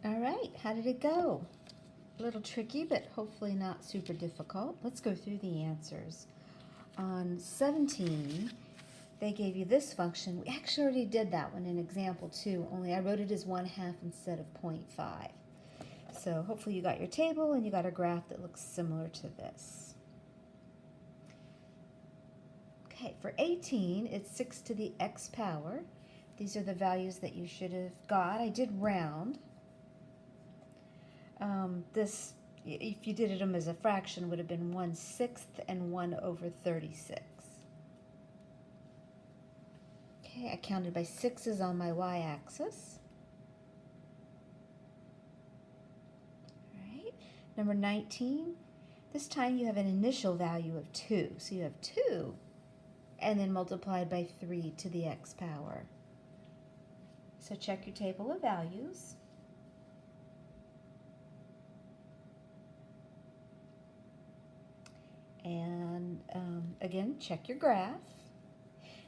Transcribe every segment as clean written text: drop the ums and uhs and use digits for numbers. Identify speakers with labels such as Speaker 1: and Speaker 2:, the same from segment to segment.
Speaker 1: All right, how did it go? A little tricky, but hopefully not super difficult. Let's go through the answers. On 17, they gave you this function. We actually already did that one in example 2, only I wrote it as 1/2 instead of 0.5. So hopefully you got your table and you got a graph that looks similar to this. Okay, for 18, it's 6 to the x power. These are the values that you should have got. I did round. This, if you did them as a fraction, would have been 1/6 and 1/36. Okay, I counted by 6's on my y-axis. All right, number 19. This time you have an initial value of 2. So you have 2 and then multiplied by 3 to the x power. So check your table of values. And again, check your graph.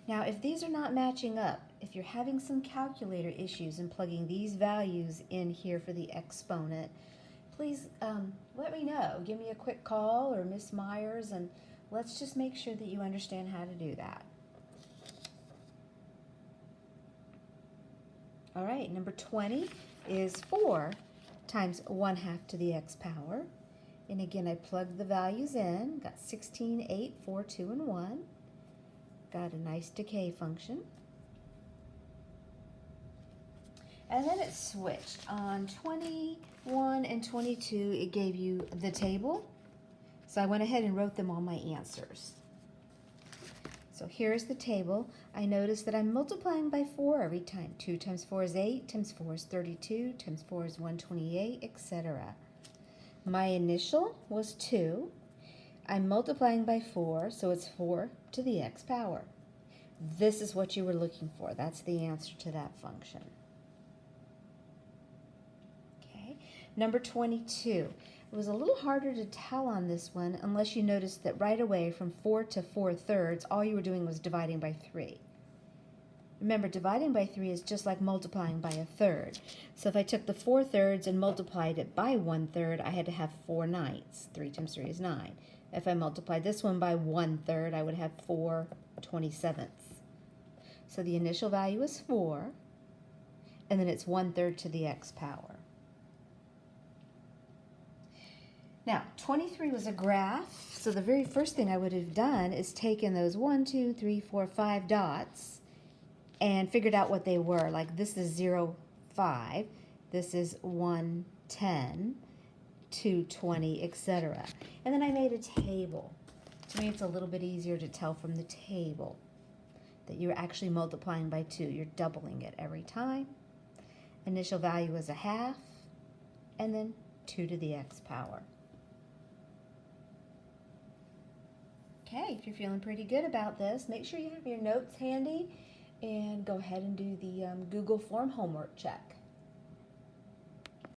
Speaker 1: Now, if these are not matching up, if you're having some calculator issues in plugging these values in here for the exponent, please let me know. Give me a quick call or Miss Myers, and let's just make sure that you understand how to do that. All right, number 20 is 4 times 1/2 to the x power. And again, I plugged the values in, got 16, 8, 4, 2, and 1. Got a nice decay function. And then it switched. On 21 and 22, it gave you the table. So I went ahead and wrote them on my answers. So here's the table. I noticed that I'm multiplying by 4 every time. 2 times 4 is 8, times 4 is 32, times 4 is 128, etc. My initial was 2. I'm multiplying by 4, so it's 4 to the x power. This is what you were looking for. That's the answer to that function. Okay, number 22. It was a little harder to tell on this one unless you noticed that right away from 4 to 4/3, all you were doing was dividing by 3. Remember, dividing by 3 is just like multiplying by 1/3. So if I took the 4/3 and multiplied it by 1/3, I had to have 4/9. 3 times 3 is 9. If I multiplied this one by 1/3, I would have 4/27. So the initial value is 4, and then it's 1/3 to the x power. Now, 23 was a graph, so the very first thing I would have done is taken those 1, 2, 3, 4, 5 dots and figured out what they were. Like this is 0, 5, this is 1, 10, 2, 20, etc. And then I made a table. To me, it's a little bit easier to tell from the table that you're actually multiplying by 2. You're doubling it every time. Initial value is 1/2, and then 2 to the x power. Okay, if you're feeling pretty good about this, make sure you have your notes handy and go ahead and do the Google form homework check.